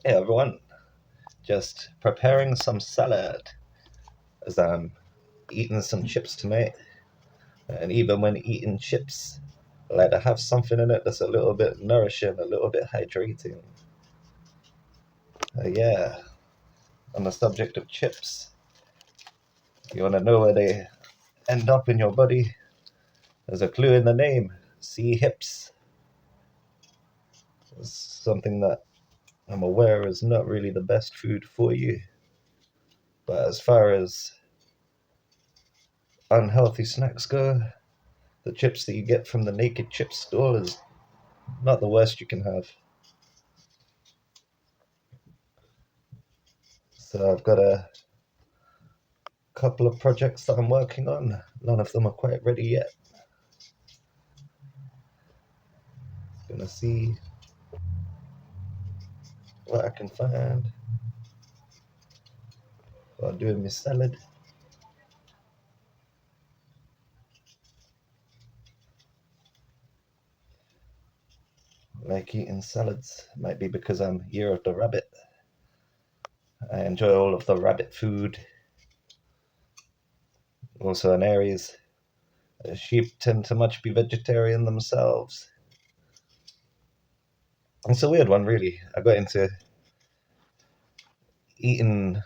Hey everyone, just preparing some salad as I'm eating some chips tonight. And even when eating chips, I like to have something in it that's a little bit nourishing, a little bit hydrating. Yeah, on the subject of chips, you want to know where they end up in your body? There's a clue in the name. C hips. It's something that I'm aware is not really the best food for you. But as far as unhealthy snacks go, the chips that you get from the Naked Chips store is not the worst you can have. So I've got a couple of projects that I'm working on. None of them are quite ready yet. Gonna see what I can find while doing my salad. Like eating salads. Might be because I'm Year of the Rabbit. I enjoy all of the rabbit food. Also an Aries. Sheep tend to much be vegetarian themselves. It's a weird one, really. I got into eating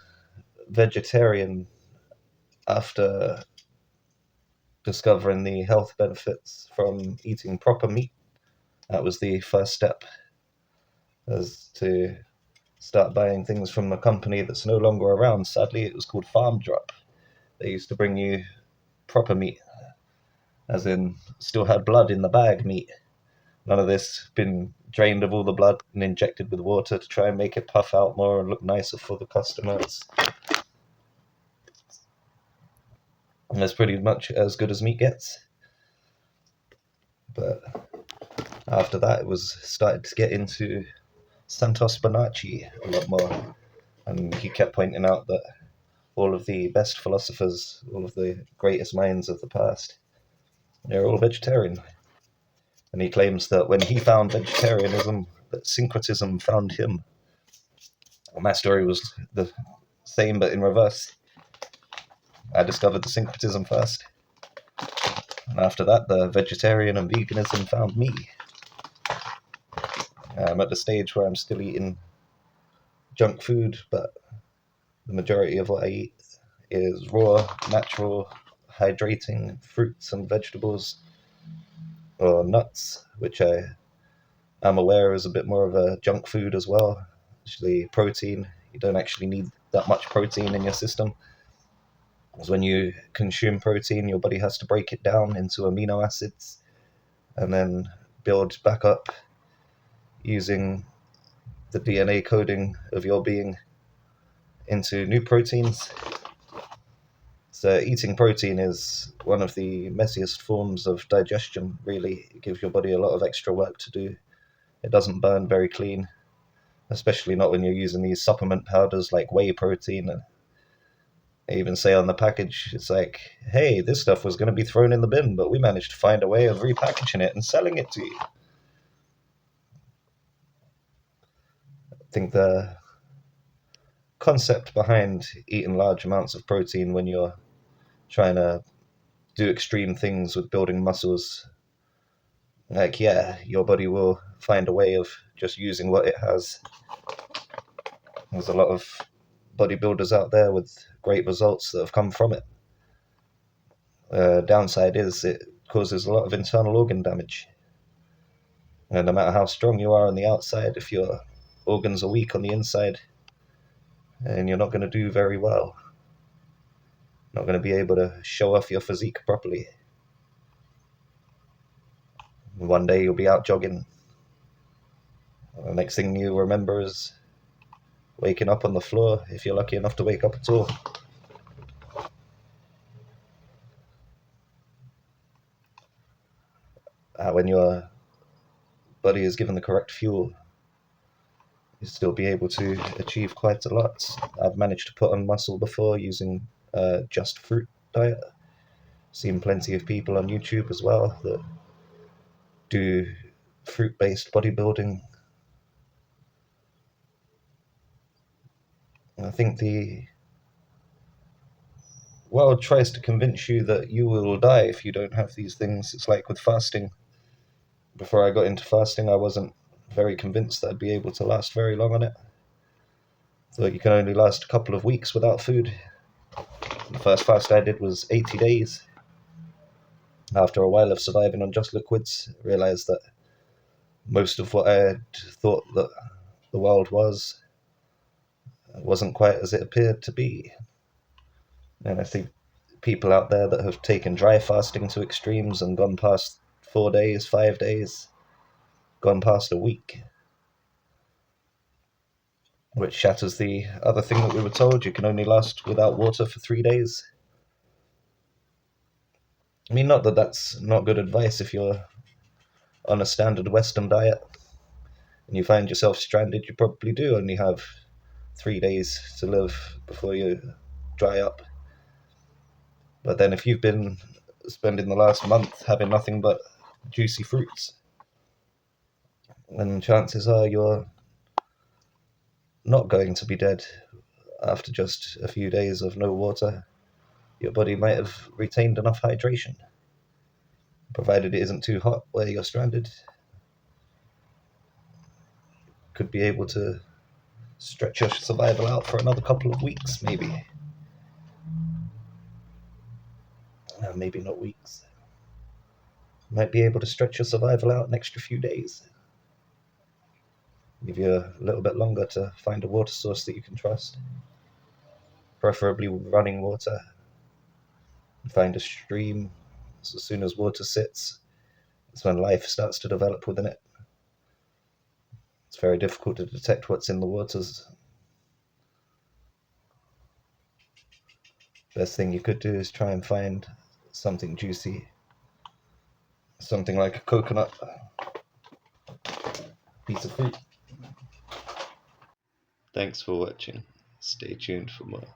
vegetarian after discovering the health benefits from eating proper meat. That was the first step, as to start buying things from a company that's no longer around. Sadly, it was called Farm Drop. They used to bring you proper meat, as in still had blood in the bag meat. None of this been drained of all the blood and injected with water to try and make it puff out more and look nicer for the customers. And that's pretty much as good as meat gets. But after that, it was started to get into Santos Bonacci a lot more. And he kept pointing out that all of the best philosophers, all of the greatest minds of the past, they're all vegetarian. And he claims that when he found vegetarianism, that syncretism found him. Well, my story was the same, but in reverse. I discovered the syncretism first. And after that, the vegetarian and veganism found me. I'm at the stage where I'm still eating junk food, but the majority of what I eat is raw, natural, hydrating fruits and vegetables, or nuts, which I am aware is a bit more of a junk food as well. Actually, protein, you don't actually need that much protein in your system. Because when you consume protein, your body has to break it down into amino acids and then build back up using the DNA coding of your being into new proteins. So eating protein is one of the messiest forms of digestion, really. It gives your body a lot of extra work to do. It doesn't burn very clean, especially not when you're using these supplement powders like whey protein. And they even say on the package, it's like, hey, this stuff was going to be thrown in the bin, but we managed to find a way of repackaging it and selling it to you. I think the concept behind eating large amounts of protein when you're trying to do extreme things with building muscles, like, yeah, your body will find a way of just using what it has. There's a lot of bodybuilders out there with great results that have come from it. Downside is it causes a lot of internal organ damage. And no matter how strong you are on the outside, if your organs are weak on the inside, and you're not going to do very well, not going to be able to show off your physique properly. One day you'll be out jogging. The next thing you remember is waking up on the floor, if you're lucky enough to wake up at all. When your body is given the correct fuel, you still be able to achieve quite a lot. I've managed to put on muscle before using just fruit diet. Seen plenty of people on YouTube as well that do fruit-based bodybuilding. I think the world tries to convince you that you will die if you don't have these things. It's like with fasting. Before I got into fasting, I wasn't very convinced that I'd be able to last very long on it. So you can only last a couple of weeks without food. The first fast I did was 80 days. After a while of surviving on just liquids, I realized that most of what I had thought that the world wasn't quite as it appeared to be. And I think people out there that have taken dry fasting to extremes and gone past 4 days, 5 days, gone past a week, which shatters the other thing that we were told: you can only last without water for 3 days. I mean, not that that's not good advice if you're on a standard Western diet and you find yourself stranded. You probably do only have 3 days to live before you dry up. But then if you've been spending the last month having nothing but juicy fruits, then chances are you're not going to be dead after just a few days of no water. Your body might have retained enough hydration, provided it isn't too hot where you're stranded. Could be able to stretch your survival out for another couple of weeks, maybe. Maybe not weeks. Might be able to stretch your survival out an extra few days. Give you a little bit longer to find a water source that you can trust. Preferably running water. Find a stream. So as soon as water sits, it's when life starts to develop within it. It's very difficult to detect what's in the waters. Best thing you could do is try and find something juicy. Something like a coconut, piece of fruit. Thanks for watching. Stay tuned for more.